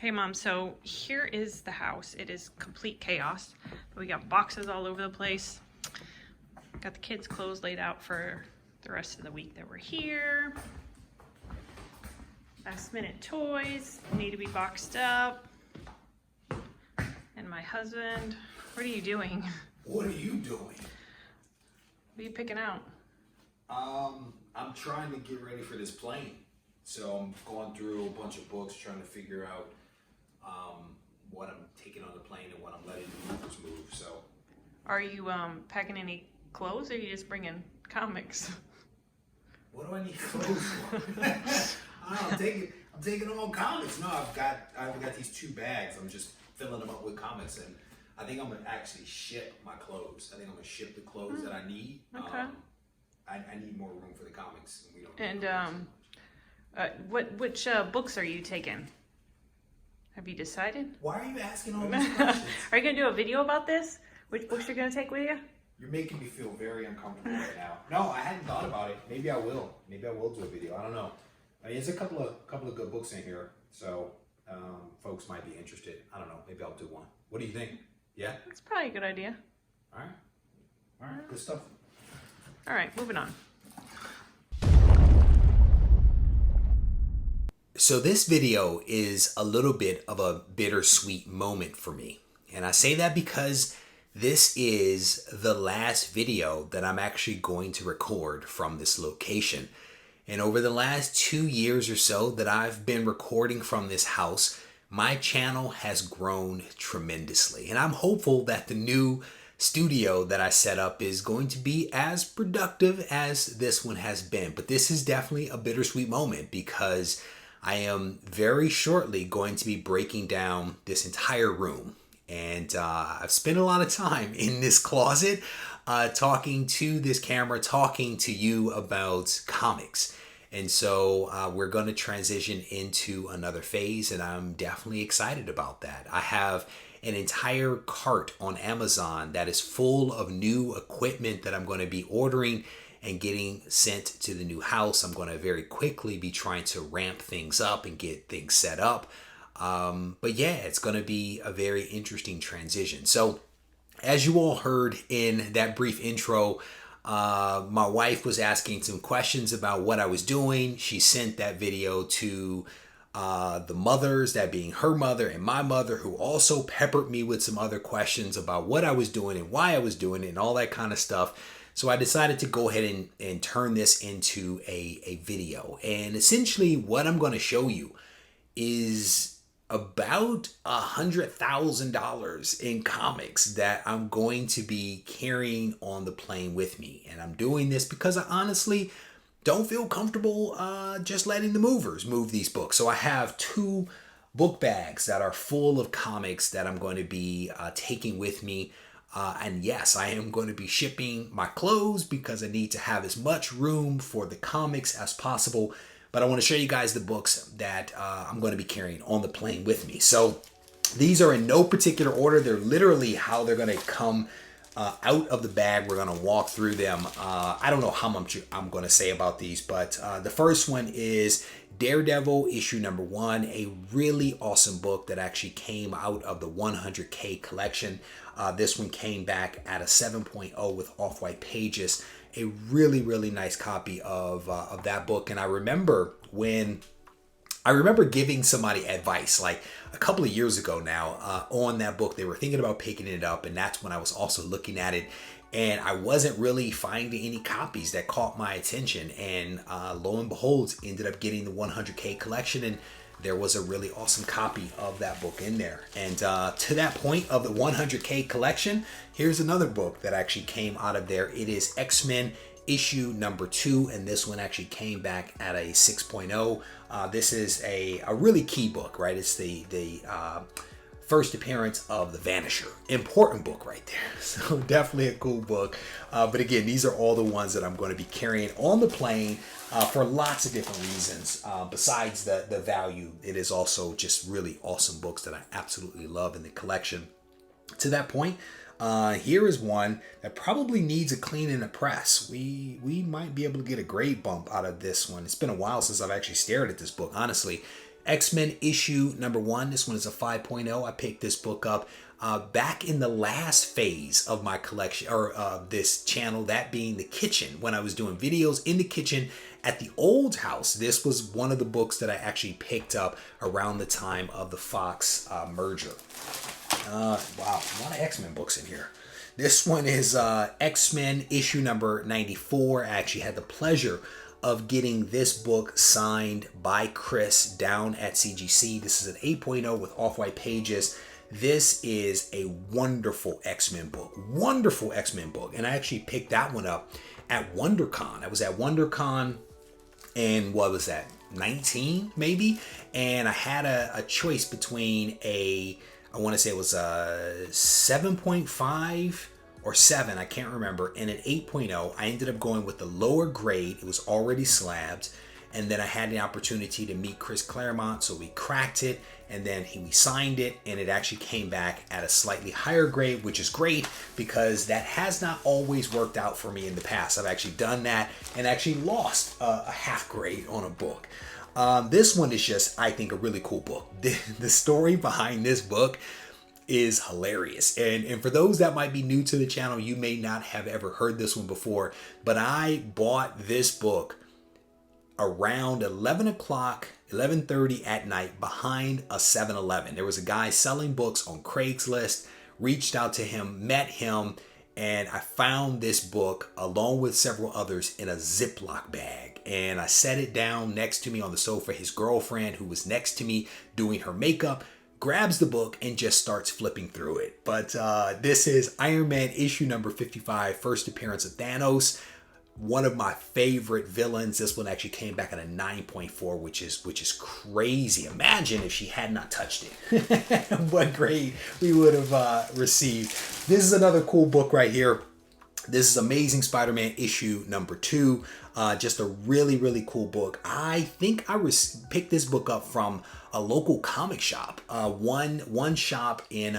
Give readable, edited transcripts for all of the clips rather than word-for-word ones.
Hey Mom, so here is the house. It is complete chaos. We got boxes all over the place. Got the kids' clothes laid out for the rest of the week that we're here. Last minute toys need to be boxed up. And my husband, what are you doing? What are you doing? What are you picking out? I'm trying to get ready for this plane. So I'm going through a bunch of books trying to figure out what I'm taking on the plane and what I'm letting the movers move. So, Are you packing any clothes, or are you just bringing comics? what do I need clothes for? I'm taking all comics. No, I've got these 2 bags. I'm just filling them up with comics, and I think I'm gonna actually ship my clothes. I think I'm gonna ship the clothes that I need. Okay. I need more room for the comics, and we don't. Which books are you taking? Have you decided? Why are you asking all these questions? Are you gonna do a video about this? Which books you're gonna take with you? You're making me feel very uncomfortable right now. No, I hadn't thought about it. Maybe I will. Maybe I will do a video. I don't know. I mean, there's a couple of good books in here, so folks might be interested. I don't know. Maybe I'll do one. What do you think? Yeah? That's probably a good idea. All right. All right. Good stuff. All right, moving on. So this video is a little bit of a bittersweet moment for me. And I say that because this is the last video that I'm actually going to record from this location. And over the last 2 years or so that I've been recording from this house, my channel has grown tremendously. And I'm hopeful that the new studio that I set up is going to be as productive as this one has been. But this is definitely a bittersweet moment because I am very shortly going to be breaking down this entire room. And I've spent a lot of time in this closet talking to this camera, talking to you about comics. And so we're going to transition into another phase, and I'm definitely excited about that. I have an entire cart on Amazon that is full of new equipment that I'm going to be ordering and getting sent to the new house. I'm going to very quickly be trying to ramp things up and get things set up. But yeah, it's going to be a very interesting transition. So as you all heard in that brief intro, my wife was asking some questions about what I was doing. She sent that video to the mothers, that being her mother and my mother, who also peppered me with some other questions about what I was doing and why I was doing it and all that kind of stuff. So I decided to go ahead and turn this into a video. And essentially what I'm going to show you is about $100,000 in comics that I'm going to be carrying on the plane with me. And I'm doing this because I honestly don't feel comfortable just letting the movers move these books. So I have 2 book bags that are full of comics that I'm going to be taking with me. And yes, I am going to be shipping my clothes because I need to have as much room for the comics as possible. But I want to show you guys the books that I'm going to be carrying on the plane with me. So these are in no particular order. They're literally how they're going to come out of the bag. We're going to walk through them. I don't know how much I'm going to say about these, but the first one is Daredevil issue number 1, a really awesome book that actually came out of the 100K collection. This one came back at a 7.0 with off-white pages. A really, really nice copy of that book. And I remember giving somebody advice like a couple of years ago now on that book. They were thinking about picking it up, and that's when I was also looking at it. And I wasn't really finding any copies that caught my attention. And lo and behold, ended up getting the 100K collection, and there was a really awesome copy of that book in there. And to that point of the 100K collection, here's another book that actually came out of there. It is X-Men issue number 2, and this one actually came back at a 6.0. This is a really key book, right? It's the first appearance of the Vanisher. Important book right there. So definitely a cool book. But again, these are all the ones that I'm going to be carrying on the plane for lots of different reasons. Besides the value, it is also just really awesome books that I absolutely love in the collection. To that point, here is one that probably needs a clean and a press. We might be able to get a grade bump out of this one. It's been a while since I've actually stared at this book, honestly. X-Men issue number 1. This one is a 5.0. I picked this book up back in the last phase of my collection, or this channel, that being the kitchen. When I was doing videos in the kitchen at the old house, this was one of the books that I actually picked up around the time of the Fox merger. Wow, a lot of X-Men books in here. This one is X-Men issue number 94. I actually had the pleasure of getting this book signed by Chris down at CGC. This is an 8.0 with off-white pages. This is a wonderful X-Men book. Wonderful X-Men book. And I actually picked that one up at WonderCon. I was at WonderCon in, what was that, 19 maybe? And I had a choice between I want to say it was a 7.5 or 7, I can't remember, and an 8.0. I ended up going with the lower grade. It was already slabbed. And then I had the opportunity to meet Chris Claremont, so we cracked it, and then we signed it, and it actually came back at a slightly higher grade, which is great because that has not always worked out for me in the past. I've actually done that and actually lost a half grade on a book. This one is just, I think, a really cool book. The story behind this book is hilarious. And for those that might be new to the channel, you may not have ever heard this one before, but I bought this book around 11 o'clock, 11:30 at night behind a 7-Eleven. There was a guy selling books on Craigslist, reached out to him, met him, and I found this book along with several others in a Ziploc bag. And I set it down next to me on the sofa. His girlfriend, who was next to me doing her makeup, grabs the book and just starts flipping through it. But this is Iron Man issue number 55, first appearance of Thanos. One of my favorite villains. This one actually came back at a 9.4, which is crazy. Imagine if she had not touched it. What grade we would have received. This is another cool book right here. This is Amazing Spider-Man issue number 2. Just a really, really cool book. I think I picked this book up from a local comic shop. One shop in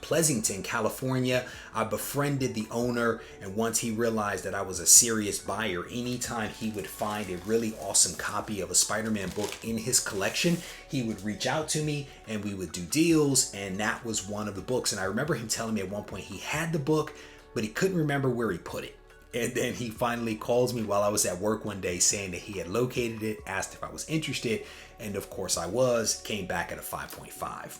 Pleasanton, California. I befriended the owner, and once he realized that I was a serious buyer, anytime he would find a really awesome copy of a Spider-Man book in his collection, he would reach out to me and we would do deals, and that was one of the books. And I remember him telling me at one point he had the book, but he couldn't remember where he put it. And then he finally calls me while I was at work one day saying that he had located it, asked if I was interested, and of course I was, came back at a 5.5.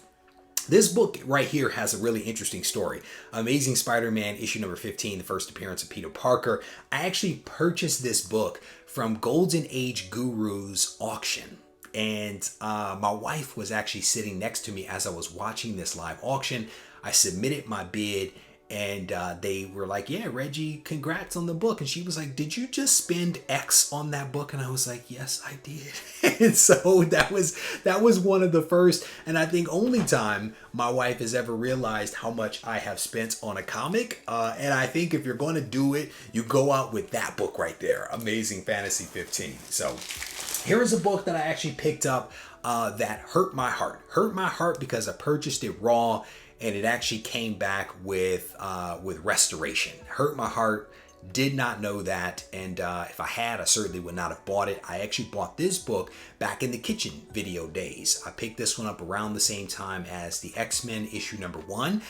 This book right here has a really interesting story. Amazing Spider-Man issue number 15, the first appearance of Peter Parker. I actually purchased this book from Golden Age Guru's auction. And my wife was actually sitting next to me as I was watching this live auction. I submitted my bid, and they were like, yeah, Reggie, congrats on the book. And she was like, did you just spend X on that book? And I was like, yes, I did. And so that was one of the first, and I think only time my wife has ever realized how much I have spent on a comic. And I think if you're going to do it, you go out with that book right there, Amazing Fantasy 15. So here is a book that I actually picked up that hurt my heart. Hurt my heart because I purchased it raw, and it actually came back with restoration. Hurt my heart. Did not know that, and if I had, I certainly would not have bought it. I actually bought this book back in the kitchen video days. I picked this one up around the same time as the X-Men issue number 1.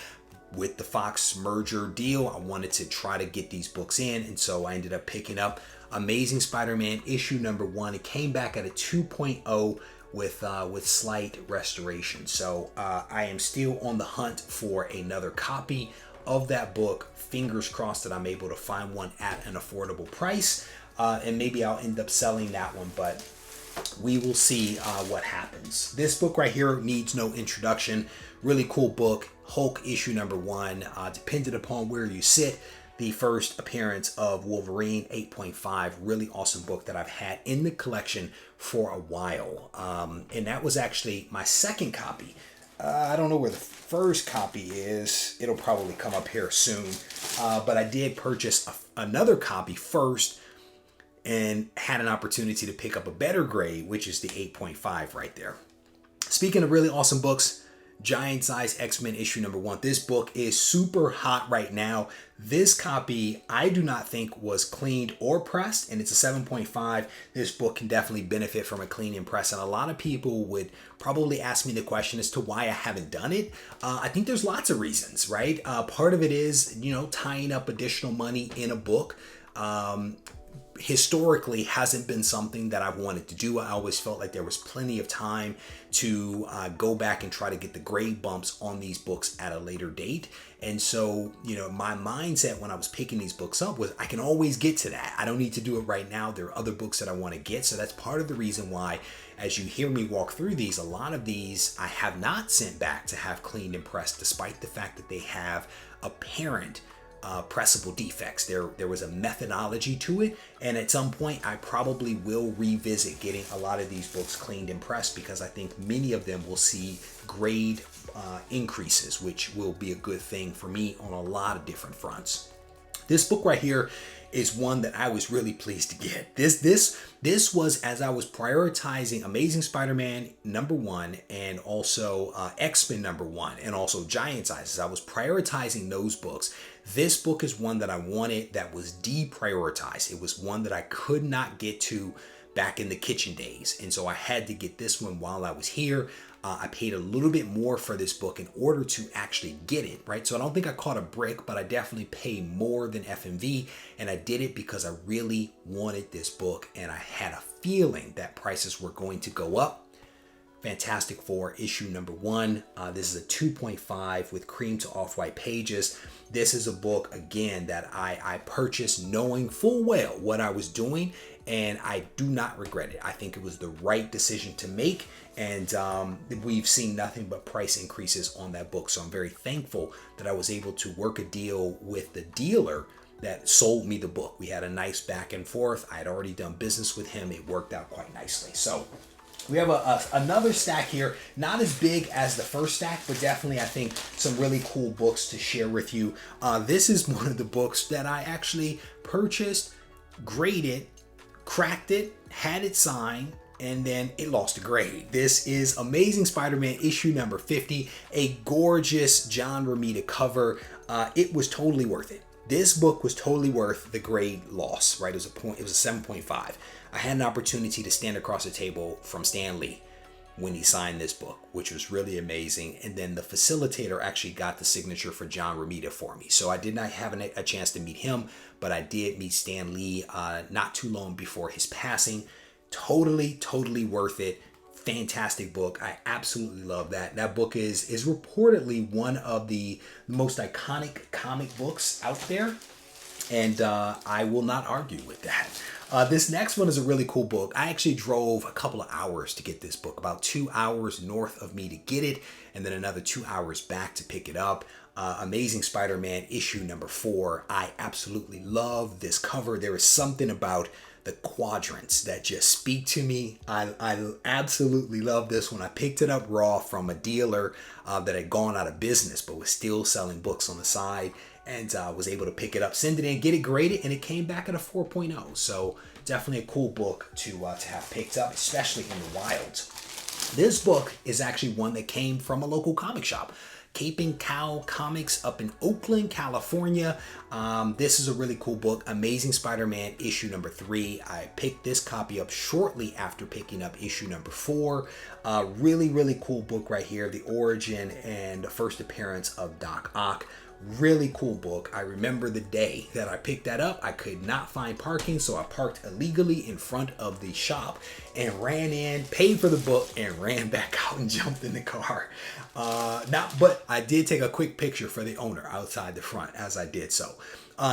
With the Fox merger deal, I wanted to try to get these books in, and so I ended up picking up Amazing Spider-Man issue number 1. It came back at a 2.0 with slight restoration. So I am still on the hunt for another copy of that book. Fingers crossed that I'm able to find one at an affordable price, and maybe I'll end up selling that one, but we will see what happens. This book right here needs no introduction. Really cool book. Hulk issue number 1. Depending upon where you sit, the first appearance of Wolverine, 8.5. Really awesome book that I've had in the collection for a while. And that was actually my second copy. I don't know where the first copy is. It'll probably come up here soon. But I did purchase another copy first and had an opportunity to pick up a better grade, which is the 8.5 right there. Speaking of really awesome books, Giant Size X-Men issue number 1. This book is super hot right now. This copy, I do not think was cleaned or pressed, and it's a 7.5. This book can definitely benefit from a clean and press, and a lot of people would probably ask me the question as to why I haven't done it. I think there's lots of reasons, right? Part of it is, tying up additional money in a book. Historically hasn't been something that I've wanted to do. I always felt like there was plenty of time to go back and try to get the grade bumps on these books at a later date. And so, my mindset when I was picking these books up was I can always get to that. I don't need to do it right now. There are other books that I want to get. So that's part of the reason why, as you hear me walk through these, a lot of these I have not sent back to have cleaned and pressed, despite the fact that they have apparent pressable defects. There was a methodology to it, and at some point I probably will revisit getting a lot of these books cleaned and pressed, because I think many of them will see grade increases, which will be a good thing for me on a lot of different fronts. This book right here is one that I was really pleased to get. This was as I was prioritizing Amazing Spider-Man number 1 and also X-Men number 1 and also Giant Size. As I was prioritizing those books, this book is one that I wanted that was deprioritized. It was one that I could not get to back in the kitchen days, and so I had to get this one while I was here. I paid a little bit more for this book in order to actually get it, right? So I don't think I caught a brick, but I definitely pay more than FMV, and I did it because I really wanted this book, and I had a feeling that prices were going to go up. Fantastic Four issue number 1. This is a 2.5 with cream to off-white pages. This is a book, again, that I purchased knowing full well what I was doing, and I do not regret it. I think it was the right decision to make, and we've seen nothing but price increases on that book. So I'm very thankful that I was able to work a deal with the dealer that sold me the book. We had a nice back and forth. I had already done business with him. It worked out quite nicely. So we have another stack here, not as big as the first stack, but definitely I think some really cool books to share with you. This is one of the books that I actually purchased, graded, cracked it, had it signed, and then it lost a grade. This is Amazing Spider-Man issue number 50, a gorgeous John Romita cover. It was totally worth it. This book was totally worth the grade loss, right? It was a 7.5. I had an opportunity to stand across the table from Stan Lee when he signed this book, which was really amazing. And then the facilitator actually got the signature for John Romita for me. So I did not have a chance to meet him, but I did meet Stan Lee not too long before his passing. Totally worth it. Fantastic book. I absolutely love that. That book is reportedly one of the most iconic comic books out there, and I will not argue with that. This next one is a really cool book. I actually drove a couple of hours to get this book, about 2 hours north of me to get it, and then another 2 hours back to pick it up. Amazing Spider-Man issue number 4. I absolutely love this cover. There is something about the quadrants that just speak to me. I absolutely love this one. I picked it up raw from a dealer that had gone out of business but was still selling books on the side, and was able to pick it up, send it in, get it graded, and it came back at a 4.0. So definitely a cool book to have picked up, especially in the wilds. This book is actually one that came from a local comic shop, Cape Cow Comics up in Oakland, California. This is a really cool book, Amazing Spider-Man issue number 3. I picked this copy up shortly after picking up issue number 4. Really cool book right here, the origin and the first appearance of Doc Ock. Really cool book. I remember the day that I picked that up. I could not find parking, so I parked illegally in front of the shop and ran in, paid for the book, and ran back out and jumped in the car. But I did take a quick picture for the owner outside the front as I did so.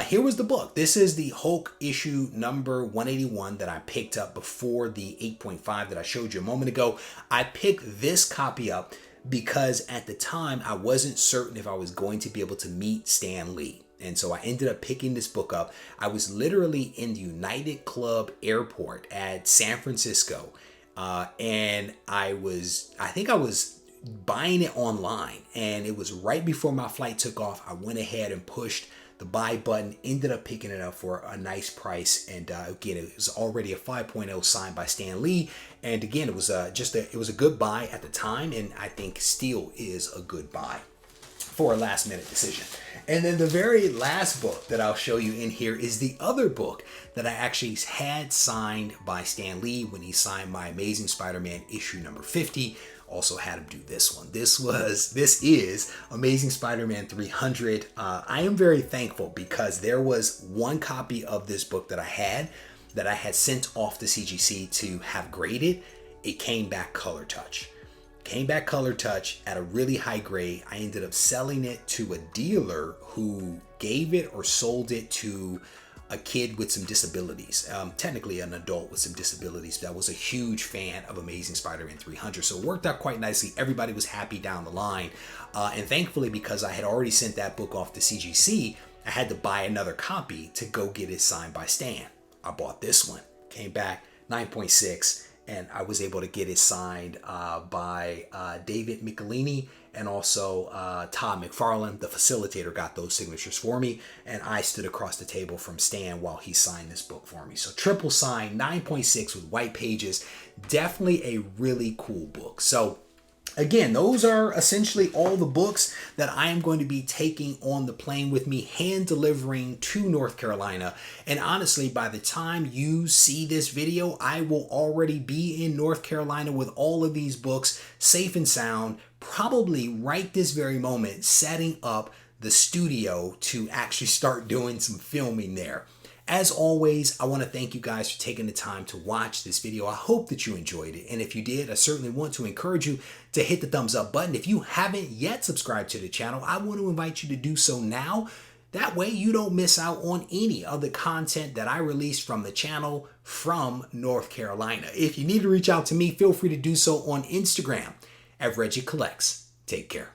Here was the book. This is the Hulk issue number 181 that I picked up before the 8.5 that I showed you a moment ago. I picked this copy up because at the time I wasn't certain if I was going to be able to meet Stan Lee. And so I ended up picking this book up. I was literally in the United Club Airport at San Francisco. And I think I was buying it online, and it was right before my flight took off. I went ahead and pushed the buy button, ended up picking it up for a nice price. And again, it was already a 5.0 signed by Stan Lee. And again, it was it was a good buy at the time, and I think still is a good buy for a last minute decision. And then the very last book that I'll show you in here is the other book that I actually had signed by Stan Lee when he signed my Amazing Spider-Man issue number 50. Also had him do this one. This is Amazing Spider-Man 300. I am very thankful because there was one copy of this book that I had sent off to CGC to have graded. It came back color touch. At a really high grade. I ended up selling it to a dealer who gave it or sold it to a kid with some disabilities, technically an adult with some disabilities that was a huge fan of Amazing Spider-Man 300. So it worked out quite nicely. Everybody was happy down the line. And thankfully, because I had already sent that book off to CGC, I had to buy another copy to go get it signed by Stan. I bought this one, came back 9.6. And I was able to get it signed by David Michelini and also Todd McFarlane. The facilitator got those signatures for me, and I stood across the table from Stan while he signed this book for me. So triple signed, 9.6 with white pages. Definitely a really cool book. So again, those are essentially all the books that I am going to be taking on the plane with me, hand delivering to North Carolina. And honestly, by the time you see this video, I will already be in North Carolina with all of these books, safe and sound, probably right this very moment, setting up the studio to actually start doing some filming there. As always, I want to thank you guys for taking the time to watch this video. I hope that you enjoyed it. And if you did, I certainly want to encourage you to hit the thumbs up button. If you haven't yet subscribed to the channel, I want to invite you to do so now. That way you don't miss out on any of the content that I release from the channel from North Carolina. If you need to reach out to me, feel free to do so on Instagram at Regie Collects. Take care.